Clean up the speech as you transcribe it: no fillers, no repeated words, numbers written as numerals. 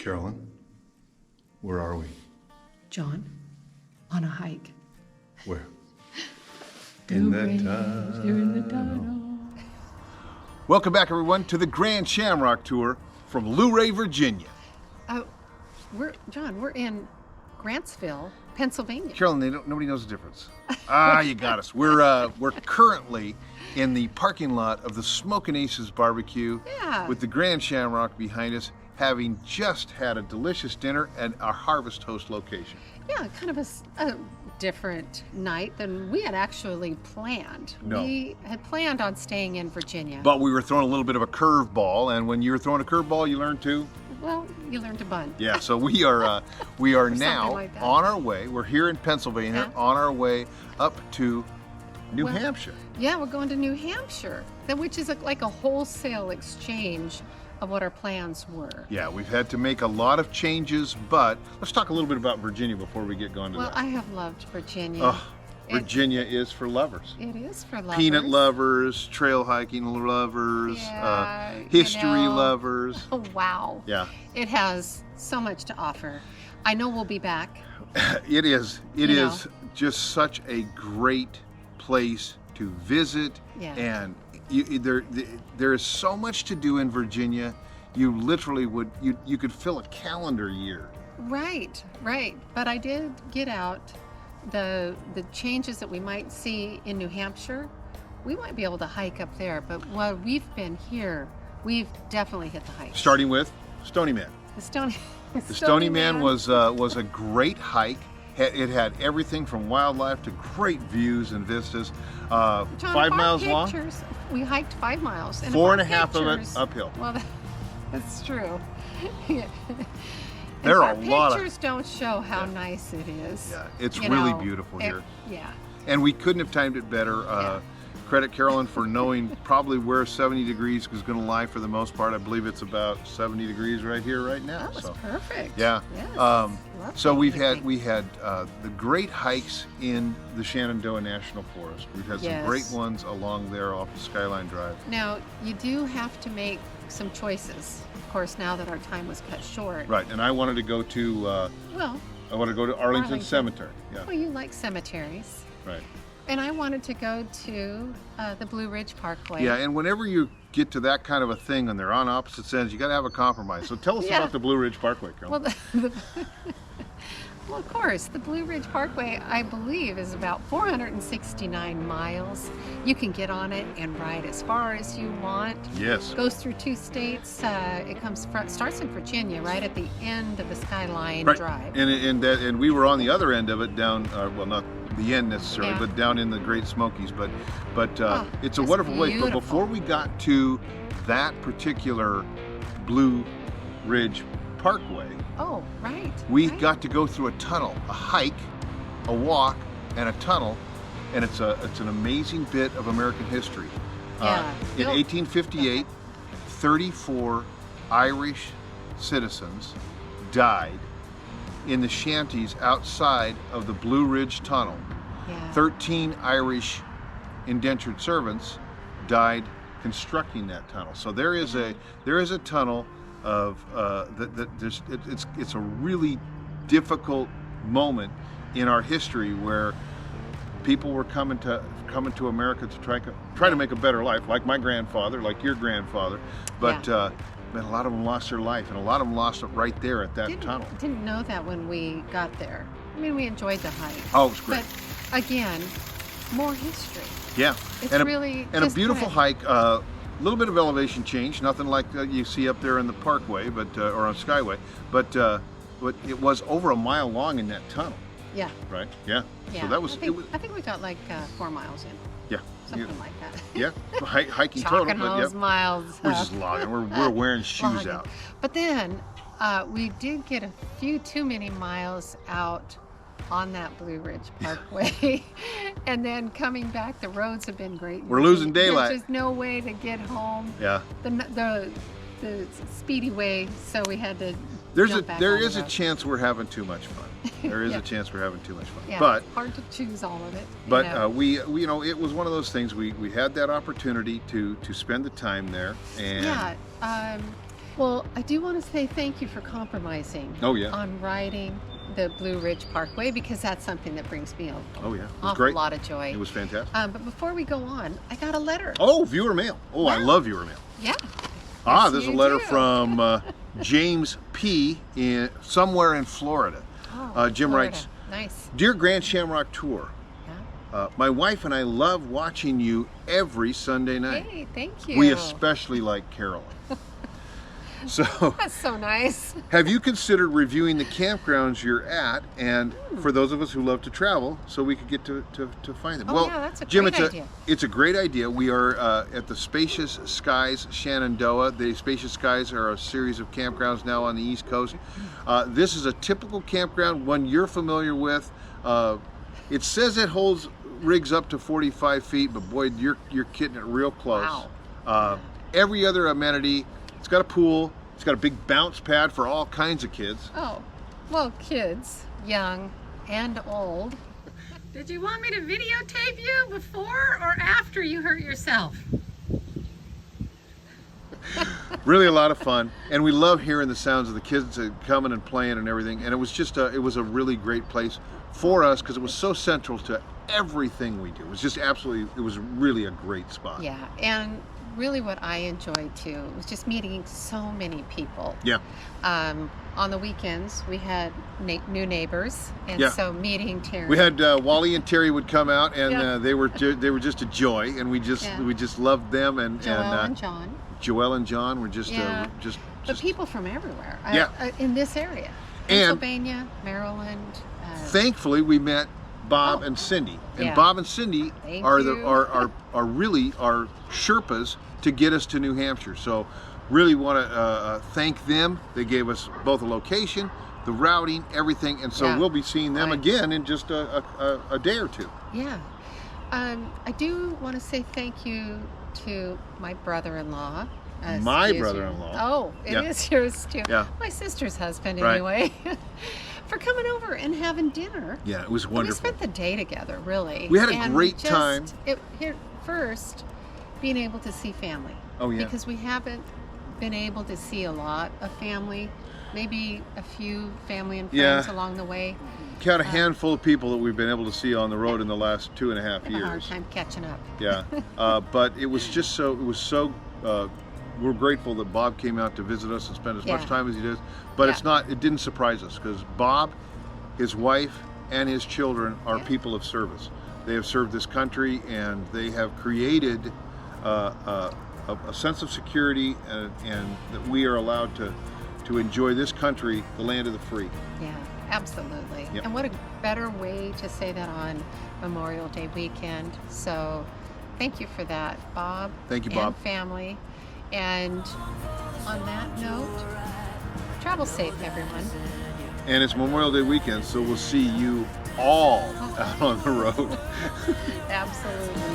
Carolyn, where are we? John, on a hike. Where? In the tunnel. You're in the tunnel. Welcome back, everyone, to the Grand Shamrock Tour from Luray, Virginia. We're in Grantsville, Pennsylvania. Carolyn, nobody knows the difference. You got us. We're currently in the parking lot of the Smokin' Aces Barbecue with the Grand Shamrock behind us, having just had a delicious dinner at our Harvest Host location. Yeah, kind of a different night than we had actually planned. No. We had planned on staying in Virginia. But we were throwing a little bit of a curveball, and when you're throwing a curveball, you learn to? Well, you learn to bunt. Yeah, so we are now like on our way. We're here in Pennsylvania, on our way up to New Hampshire. Yeah, we're going to New Hampshire, which is like a wholesale exchange of what our plans were. Yeah, we've had to make a lot of changes, but let's talk a little bit about Virginia before we get going to that. Well, I have loved Virginia. Oh, Virginia is for lovers. It is for lovers. Peanut lovers, trail hiking lovers, history lovers. Oh, wow. Yeah. It has so much to offer. I know we'll be back. It is just such a great place to visit, and there is so much to do in Virginia. You literally you could fill a calendar year. Right. But I did get out the changes that we might see in New Hampshire. We might be able to hike up there, but while we've been here, we've definitely hit the hike. Starting with Stony Man. The Stony Man was a great hike. It had everything from wildlife to great views and vistas. John, 5 miles long. We hiked 5 miles. And 4.5 of it uphill. Well, that's true. There are a lot of pictures don't show how nice it is. Yeah, it's really beautiful here. Yeah. And we couldn't have timed it better. Credit Carolyn for knowing probably where 70 degrees was going to lie for the most part. I believe it's about 70 degrees right here, right now. That was perfect. Yeah. Yes. So we had the great hikes in the Shenandoah National Forest. We've had some great ones along there off of Skyline Drive. Now you do have to make some choices, of course, now that our time was cut short. Right, and I wanted to go to I want to go to Arlington Cemetery. Yeah. Well, you like cemeteries. Right. And I wanted to go to the Blue Ridge Parkway. Yeah, and whenever you get to that kind of a thing and they're on opposite ends, you got to have a compromise. So tell us about the Blue Ridge Parkway, Carol. Well, of course, the Blue Ridge Parkway, I believe, is about 469 miles. You can get on it and ride as far as you want. Yes. Goes through 2 states. It starts in Virginia, right at the end of the Skyline Drive. And we were on the other end of it, down. Well, not the end necessarily, but down in the Great Smokies. But it's a wonderful place. But before we got to that particular Blue Ridge Parkway, we got to go through a tunnel, a hike, a walk, and a tunnel, and it's an amazing bit of American history. In 1858, 34 Irish citizens died in the shanties outside of the Blue Ridge Tunnel. 13 Irish indentured servants died constructing that tunnel. So there is a tunnel of it's a really difficult moment in our history where people were coming to America to try to make a better life, like my grandfather, like your grandfather, but a lot of them lost their life, and a lot of them lost it right there at that tunnel. Didn't know that when we got there. I mean, we enjoyed the hike. Oh, it was great. But again, more history. Yeah, it's and really a beautiful hike. A little bit of elevation change, nothing like you see up there in the Parkway, or on Skyway, but it was over a mile long in that tunnel. Yeah. Right. Yeah. So that was. I think we got like 4 miles in. Yeah. Something like that. Yeah. Hiking total. Chalking those miles. We're just logging. We're wearing shoes out. But then we did get a few too many miles out on that Blue Ridge Parkway. And then coming back, the roads have been great. We're losing daylight. There's just no way to get home. Yeah. The speedy way, so we had to. There is a chance we're having too much fun. There is a chance we're having too much fun. Yeah, but it's hard to choose all of it. But we it was one of those things. We had that opportunity to spend the time there, and Well, I do want to say thank you for compromising on riding the Blue Ridge Parkway, because that's something that brings me an awful lot of joy. It was fantastic. But before we go on, I got a letter. Oh, viewer mail. Oh, I love viewer mail. Yeah. Yes, there's a letter from James P. somewhere in Florida. Jim Florida. writes, nice. Dear Grand Shamrock Tour, my wife and I love watching you every Sunday night. Hey, thank you. We especially like Carolyn. So that's so nice. Have you considered reviewing the campgrounds you're at, and for those of us who love to travel, so we could get to find them? Well, yeah, that's a Jim, great idea. It's a great idea. We are at the Spacious Skies Shenandoah. The Spacious Skies are a series of campgrounds now on the East Coast. This is a typical campground, one you're familiar with. It says it holds rigs up to 45 feet, but boy, you're getting it real close. Wow. Every other amenity. It's got a pool. It's got a big bounce pad for all kinds of kids. Oh, well, kids, young and old. Did you want me to videotape you before or after you hurt yourself? Really a lot of fun, and we love hearing the sounds of the kids coming and playing and everything. And it was just it was a really great place for us because it was so central to everything we do. It was just absolutely, it was really a great spot. Yeah, and really what I enjoyed too was just meeting so many people. Yeah. On the weekends we had new neighbors, and so meeting Terry. We had Wally and Terry would come out, and they were just a joy, and we just loved them. And Joelle and John. Joelle and John were just but people from everywhere. In this area, and Pennsylvania, Maryland. Thankfully, we met Bob and Cindy, and Bob and Cindy are really our Sherpas to get us to New Hampshire. So really want to thank them. They gave us both a location, the routing, everything, and so we'll be seeing them again in just a day or two. Yeah. I do want to say thank you to my brother-in-law. My brother-in-law. Oh, it is yours too. Yeah. My sister's husband, anyway. For coming over and having dinner. Yeah, it was wonderful. We spent the day together, really. We had a great time. First, being able to see family. Oh, yeah. Because we haven't been able to see a lot of family. Maybe a few family and friends along the way. Count a handful of people that we've been able to see on the road in the last 2.5 years. A hard time catching up. Yeah, but it was just so. We're grateful that Bob came out to visit us and spend as much time as he did. But it didn't surprise us because Bob, his wife, and his children are people of service. They have served this country, and they have created a sense of security, and that we are allowed to enjoy this country, the land of the free. Yeah, absolutely. Yep. And what a better way to say that on Memorial Day weekend. So thank you for that, Bob. Thank you, Bob. And family. And on that note, travel safe, everyone. And it's Memorial Day weekend, so we'll see you all out on the road. Absolutely.